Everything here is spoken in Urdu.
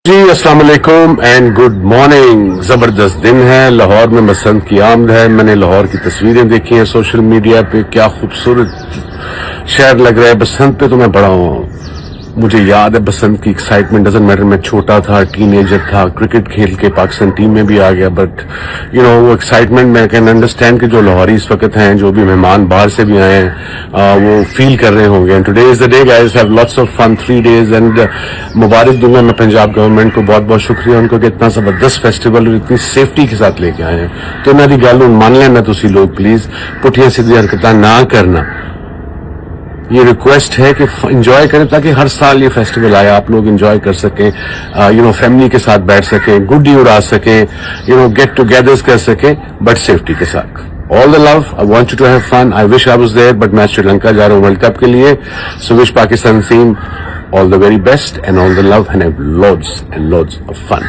جی السلام علیکم اینڈ گڈ مارننگ. زبردست دن ہے, لاہور میں بسنت کی آمد ہے. میں نے لاہور کی تصویریں دیکھی ہیں سوشل میڈیا پہ, کیا خوبصورت شہر لگ رہا ہے. بسنت پہ تو میں بڑا ہوں, مجھے یاد ہے بسنت کی ایکسائٹمنٹ. ڈزنٹ میٹر میں چھوٹا تھا, ٹین ایجر تھا, کرکٹ کھیل کے پاکستان ٹیم میں بھی آ گیا, بٹ وہ ایکسائٹمنٹ میں کین انڈرسٹینڈ کہ جو لاہوری اس وقت ہیں, جو بھی مہمان باہر سے بھی آئے ہیں, وہ فیل کر رہے ہوں گے. Today is the day guys, have lots of fun 3 days and مبارک دوں گا میں پنجاب گورنمنٹ کو, بہت بہت شکریہ ان کو کہ اتنا زبردست فیسٹیول اور اتنی سیفٹی کے ساتھ لے کے آئے ہیں. تو انہوں کی گل مان لینا تسی لوگ, پلیز پٹھیاں سیدھی حرکتاں نہ کرنا. یہ ریکویسٹ ہے کہ انجوائے کریں تاکہ ہر سال یہ فیسٹیول آئے, آپ لوگ انجوائے کر سکیں, فیملی کے ساتھ بیٹھ سکیں, گڈی اڑا سکیں, گیٹ ٹوگیدرز کر سکیں, بٹ سیفٹی کے ساتھ. All the love. I want you to have fun. I wish I was there, but میں سری لنکا جا رہا ہوں ورلڈ کپ کے لیے. So wish Pakistan team all the very best and all the love and have loads and loads of fun.